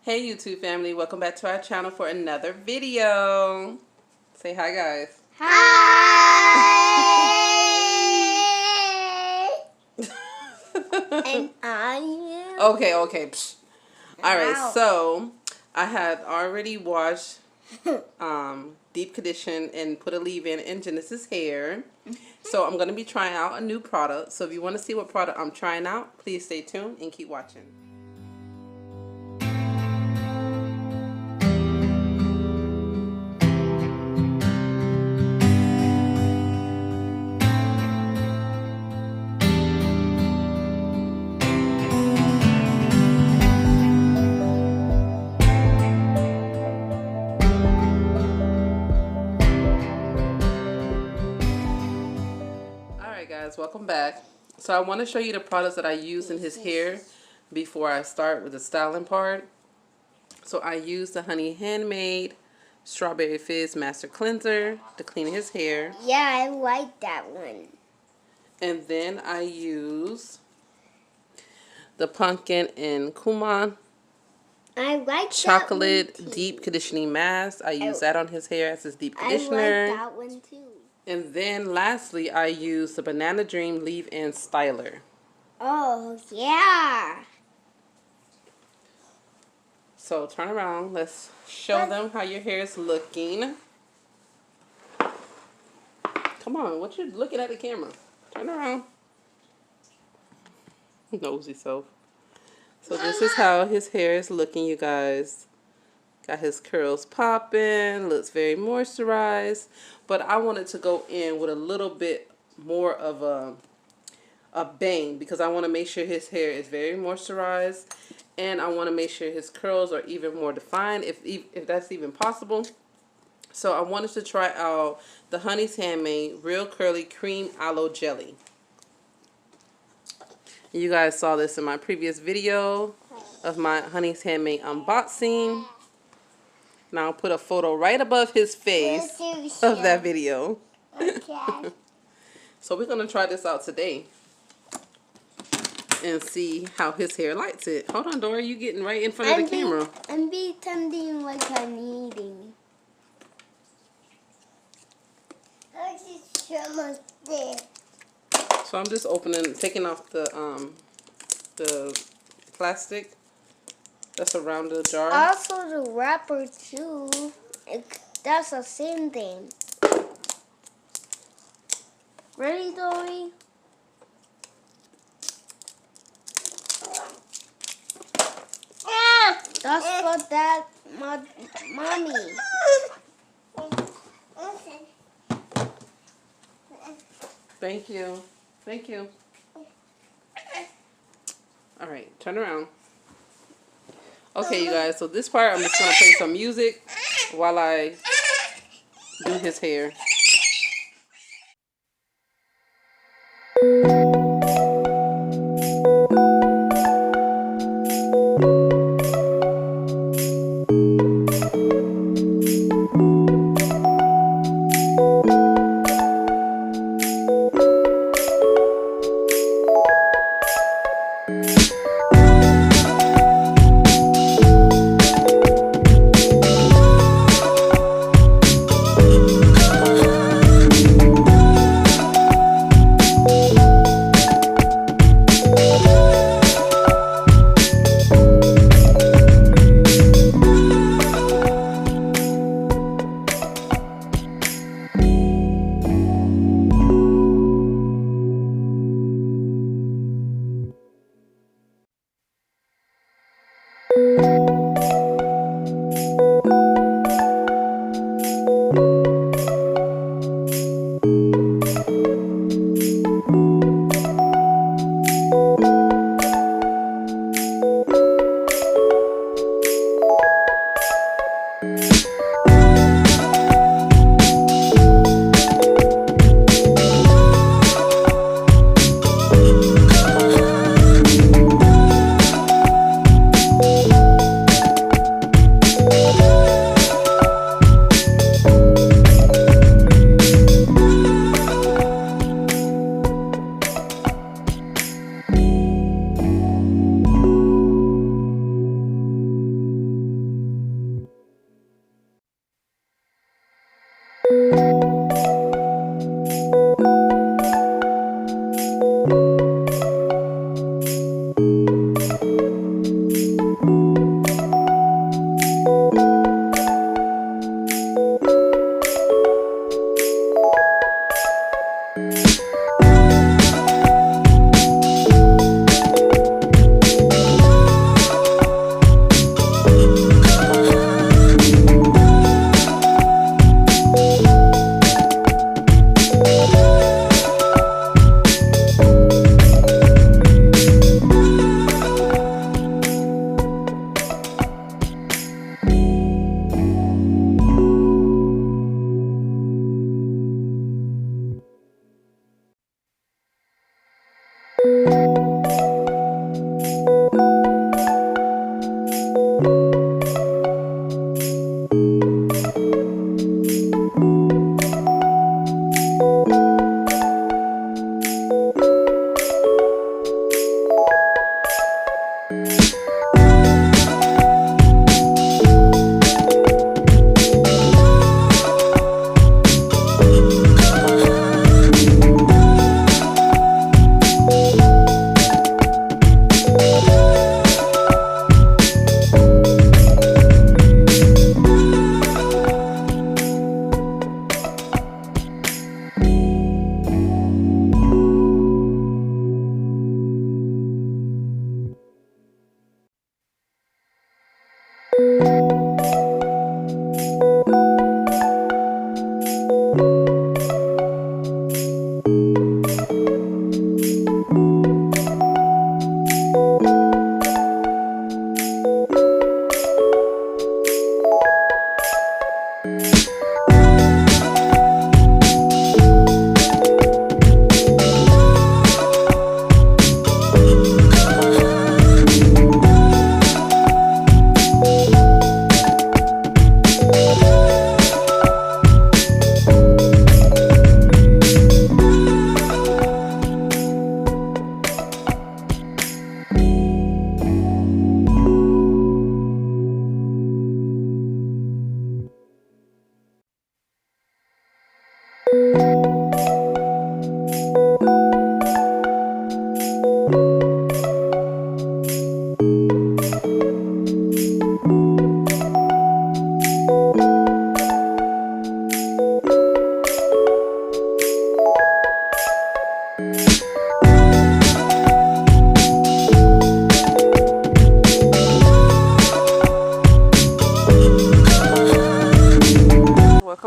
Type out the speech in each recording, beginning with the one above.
Hey YouTube family, welcome back to our channel for another video. Say hi guys. Hi! And I am... Okay. Alright, so I had already washed, deep conditioned and put a leave-in in Genesis hair. So I'm going to be trying out a new product. So if you want to see what product I'm trying out, please stay tuned and keep watching. Guys, welcome back. So I want to show you the products that I use in his hair before I start with the styling part. So I use the Handmade Strawberry Fizz Master Cleanser to clean his hair. Yeah, I like that one. And then I use the Pumpkin and Kuman I like Chocolate that one Deep Conditioning Mask. I use that on his hair as his deep conditioner. I like that one too. And then lastly, I use the Banana Dream Leave-In Styler. Oh, yeah. So turn around. Let's show them how your hair is looking. Come on, what you looking at the camera? Turn around. Nosy self. So this is how his hair is looking, you guys. Got his curls popping, looks very moisturized, but I wanted to go in with a little bit more of a bang because I want to make sure his hair is very moisturized, and I want to make sure his curls are even more defined, if that's even possible. So I wanted to try out the Honey's Handmade Real Curly Cream Aloe Jelly. You guys saw this in my previous video of my Honey's Handmade unboxing. Now I'll put a photo right above his face of that video. Okay. So we're going to try this out today and see how his hair likes it. Hold on, Dora, you getting right in front of the camera. I'm pretending like I'm eating. So I'm just taking off the plastic that's around the jar. Also the wrapper too. That's the same thing. Ready, Dory? That's for that, mommy. Thank you. Thank you. All right, turn around. Okay, you guys, so this part I'm just going to play some music while I do his hair.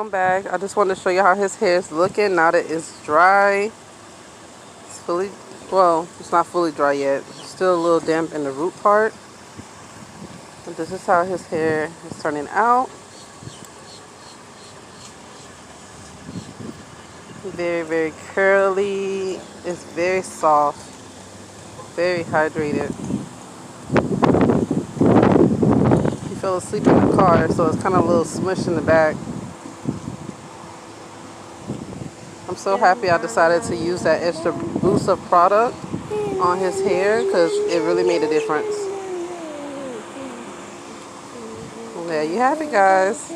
Welcome back. I just wanted to show you how his hair is looking now that it's dry. It's fully, well, it's not fully dry yet. It's still a little damp in the root part. And this is how his hair is turning out. Very, very curly. It's very soft. Very hydrated. He fell asleep in the car, so it's kind of a little smush in the back. I'm so happy I decided to use that extra boost of product on his hair because it really made a difference. There you have it, guys.